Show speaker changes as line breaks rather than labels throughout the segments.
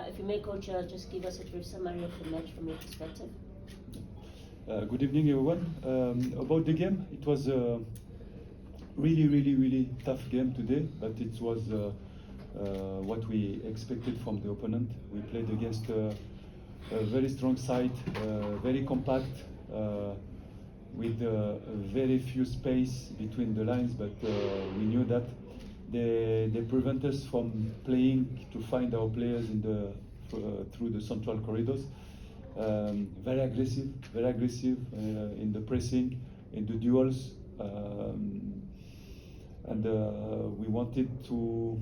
If you may, Coach, just give us a brief summary of the match from your perspective.
Good evening, everyone. About the game, it was a really tough game today, but it was what we expected from the opponent. We played against a very strong side, very compact, with very few space between the lines, but we knew that they prevent us from playing to find our players in the through the central corridors. Very aggressive in the pressing, in the duels, and we wanted to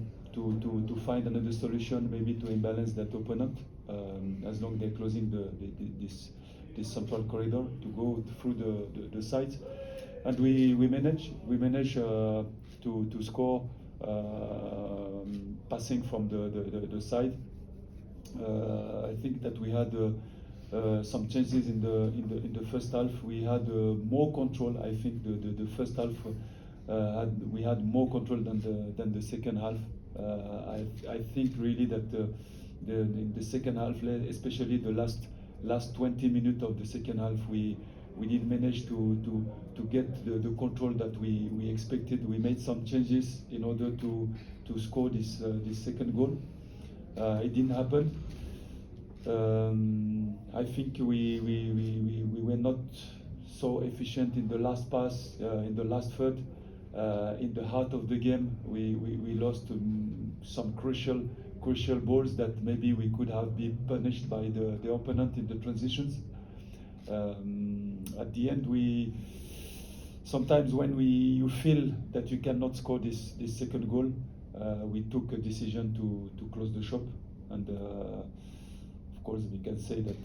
find another solution, maybe to imbalance that opponent, as long as they're closing this central corridor to go through the sides, and we managed to score, passing from the side. I think that we had some chances in the first half. We had more control. I think the first half we had more control than the second half. I think really that the second half, especially the last 20 minutes of the second half, we didn't manage to get the control that we expected. We made some changes in order to score this second goal. It didn't happen. I think we were not so efficient in the last pass, in the last third. In the heart of the game, we lost some crucial balls that maybe we could have been punished by the opponent in the transitions. At the end, sometimes when you feel that you cannot score this second goal, we took a decision to close the shop, and of course we can say that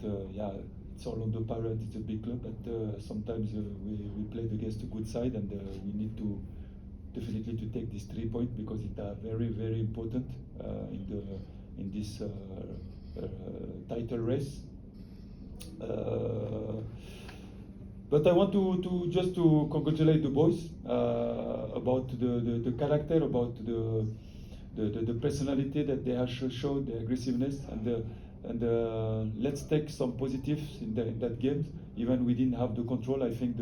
it's Orlando Pirates, it's a big club, but sometimes we played against a good side, and we need to definitely to take these 3 points, because it are very important in this title race. But I want to just to congratulate the boys about the character, about the personality that they have showed, the aggressiveness, and let's take some positives in that game. Even we didn't have the control. I think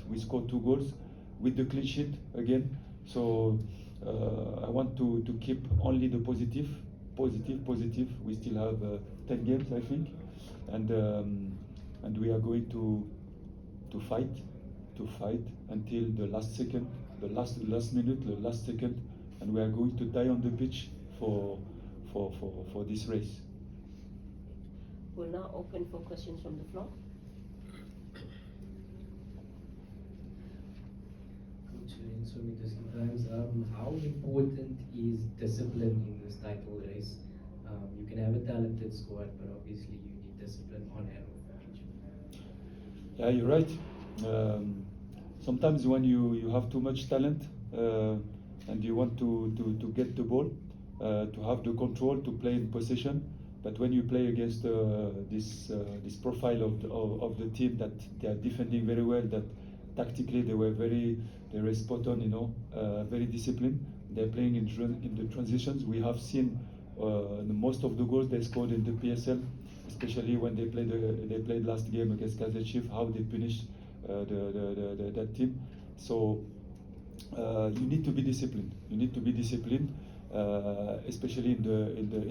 we scored 2 goals with the clean sheet again. So I want to keep only the positive. We still have 10 games, I think, and we are going to fight until the last second, the last minute, the last second, and we are going to die on the pitch for this race.
We're now open for questions from the floor.
In so many times, how important is discipline in this title race? You can have a talented squad, but obviously you need discipline on and off the pitch.
Yeah, you're right. Sometimes when you have too much talent, and you want to get the ball, to have the control, to play in possession, but when you play against this profile of the team that they are defending very well, that tactically they were spot on, very disciplined. They're playing in the transitions. We have seen most of the goals they scored in the PSL, especially when they played last game against Kaizer Chiefs, how they finished that team. So you need to be disciplined. You need to be disciplined, especially in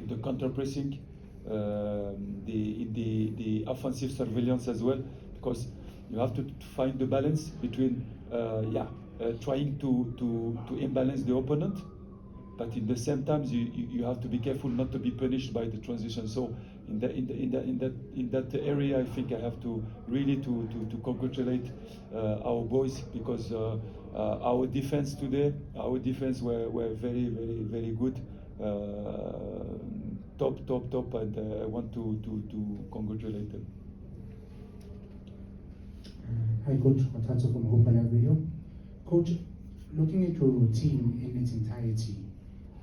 the counter pressing, in the offensive surveillance as well, because you have to find the balance between trying to imbalance the opponent, but in the same time you have to be careful not to be punished by the transition. So in that area, I think I have to really to congratulate our boys, because our defense today, were very good, top, and I want to congratulate them.
Hi, Coach. Matanzo from Hope Alive Radio. Coach, looking at your team in its entirety,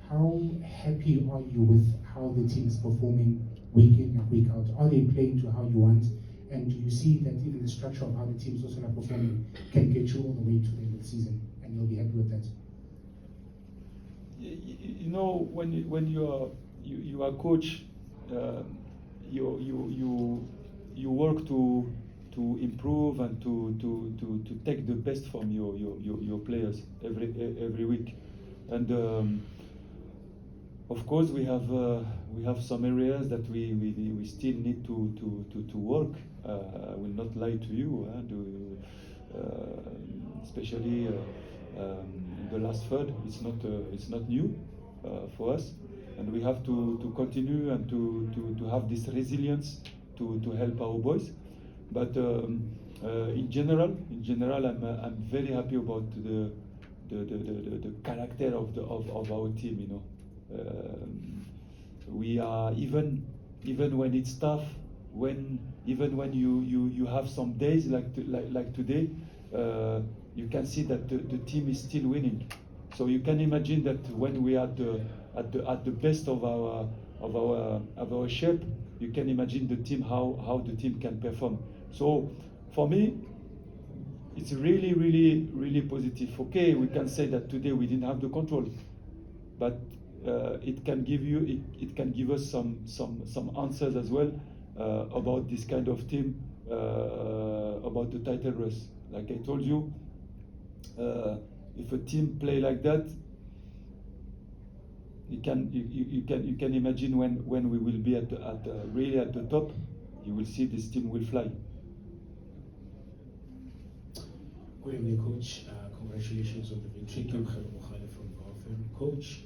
how happy are you with how the team is performing week in and week out? Are they playing to how you want? And do you see that even the structure of how the teams also are performing can get you all the way to the end of the season, and you'll be happy with that?
When you are coach. You work to improve and to take the best from your players every week, and of course we have some areas that we still need to work. I will not lie to you, especially in the last third. It's not new for us, and we have to continue and to have this resilience to help our boys. But in general, I'm very happy about the character of our team. You know, we are even when it's tough, even when you have some days like today, you can see that the team is still winning. So you can imagine that when we are at the best of our shape, you can imagine the team how the team can perform. So for me, it's really positive. Okay, we can say that today we didn't have the control, but it can give us some answers as well about this kind of team, about the title race. Like I told you, if a team play like that, you can imagine when we will be really at the top. You will see this team will fly.
Good evening, Coach. Congratulations on the victory. I'm Khalid from Golfin. Coach,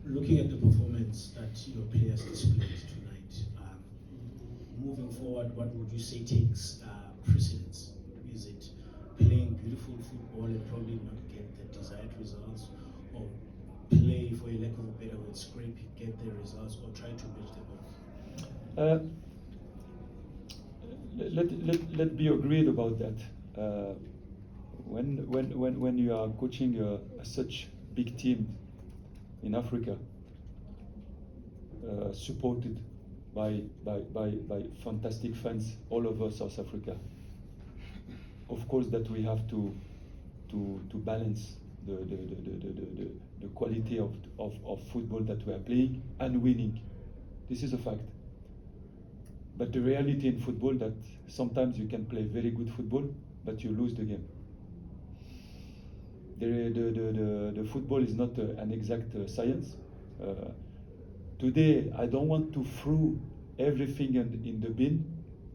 looking at the performance that your players displayed tonight, moving forward, what would you say takes precedence? Is it playing beautiful football and probably not get the desired results, or play, for a lack of a better word, scrape, get the results, or try to match them up?
Let be agreed about that. When you are coaching such big team in Africa, supported by fantastic fans all over South Africa, of course that we have to balance the quality of football that we are playing and winning. This is a fact. But the reality in football that sometimes you can play very good football, but you lose the game. The football is not an exact science. Today, I don't want to throw everything in the bin.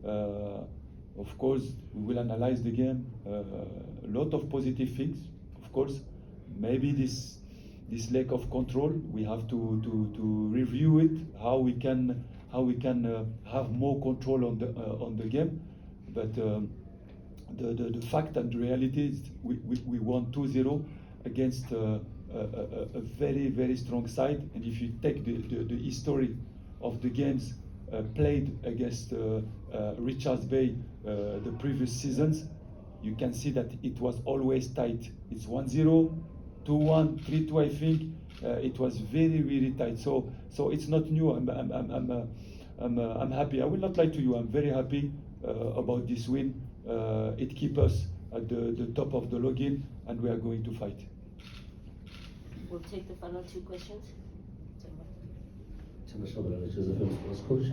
Of course, we will analyze the game. A lot of positive things, of course. Maybe this lack of control, we have to review it. How we can have more control on the game. But the fact and the reality is we won 2-0 against a very strong side. And if you take the history of the games played against Richards Bay the previous seasons, you can see that it was always tight. It's 1-0, 2-1, 3-2. I think it was very tight. So it's not new. I'm happy. I will not lie to you. I'm very happy about this win. It keeps us at the top of the login, and we are going to fight.
We'll take the final two questions.
Coach,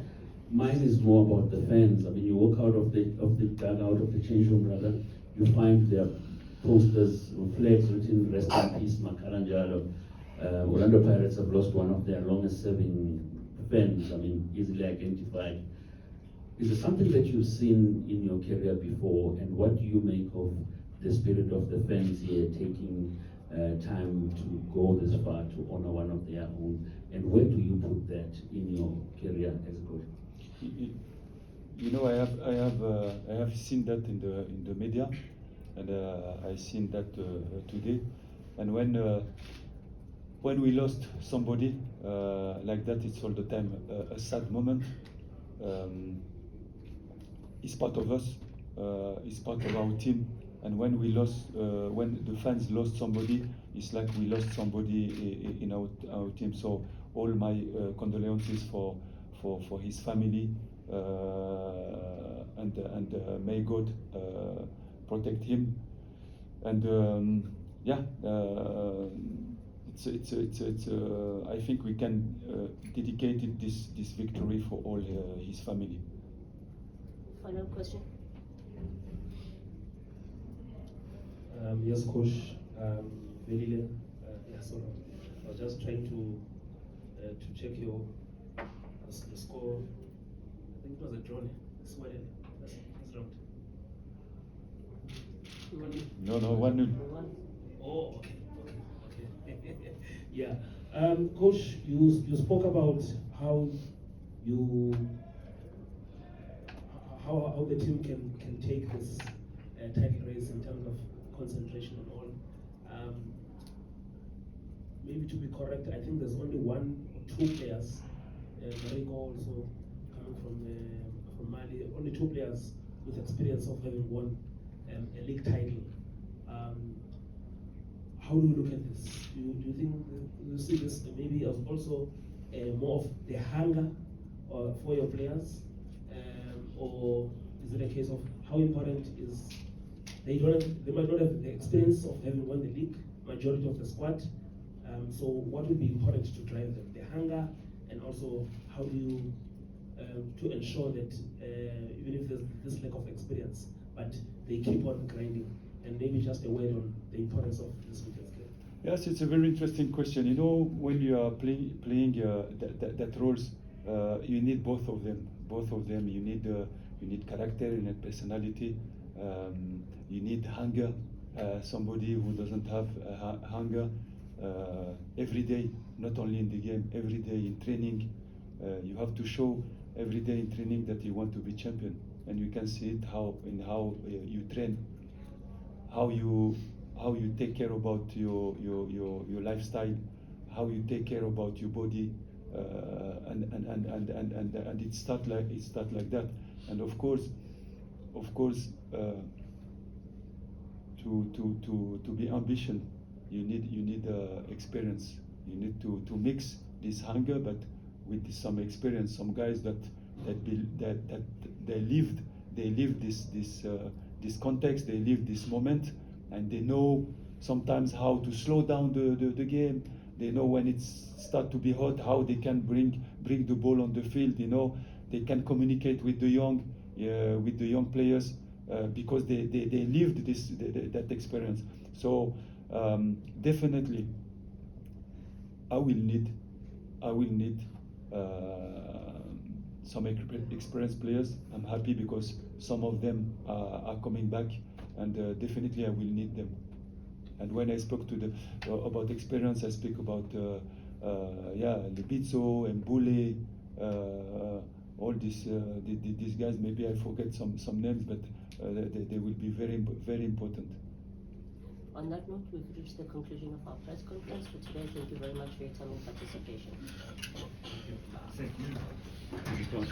mine is more about the fans. I mean, you walk out of the dugout of the change room, rather, you find their posters or flags written "Rest in Peace, Makhalanjalo." Orlando Pirates have lost one of their longest-serving fans. I mean, easily identified. Is it something that you've seen in your career before, and what do you make of the spirit of the fans here taking time to go this far to honor one of their own, and where do you put that in your career as a coach?
You know, I have seen that in the media, and I seen that today. And when we lost somebody like that, it's all the time a sad moment. It's part of us. It's part of our team. And when we lost, when the fans lost somebody, it's like we lost somebody in our team. So all my condolences for his family, and may God protect him. And I think we can dedicate this victory for all his family.
Final question.
Yes, Coach. Velile, sorry. I was just trying to check the score. I think it was a draw. That's round.
No, 1-0.
Oh, okay. Yeah. Coach, you spoke about how the team can take this title race in terms of concentration and all. Maybe to be correct, I think there's only 1 or 2 players. Mariko also coming from Mali. Only 2 players with experience of having won a league title. How do you look at this? Do you think you see this maybe as also more of the hunger for your players, or is it a case of how important is they might not have the experience of having won the league, majority of the squad. So what would be important to drive them? The hunger, and also how do you to ensure that even if there's this lack of experience, but they keep on grinding, and maybe just a word on the importance of this weekend's game.
Yes, it's a very interesting question. You know, when you are playing that roles, you need both of them. You need character, you need personality, you need hunger. Somebody who doesn't have hunger every day, not only in the game, every day in training, you have to show every day in training that you want to be champion, and you can see it how you train, how you take care about your lifestyle, how you take care about your body, and it start like that. And of course, to be ambitious, you need experience. You need to mix this hunger, but with some experience. Some guys that they lived this context, they live this moment, and they know sometimes how to slow down the game. They know when it start to be hot, how they can bring the ball on the field. You know, they can communicate with the young players because they lived that experience. So definitely, I will need some experienced players. I'm happy because some of them are coming back, and definitely I will need them. And when I spoke about experience, I speak about Lebitso and Boule, all these guys. Maybe I forget some names, but they will be very, very important.
On that note, we've reached the conclusion of our press conference for today. Thank you very much for your time and participation.
Thank you.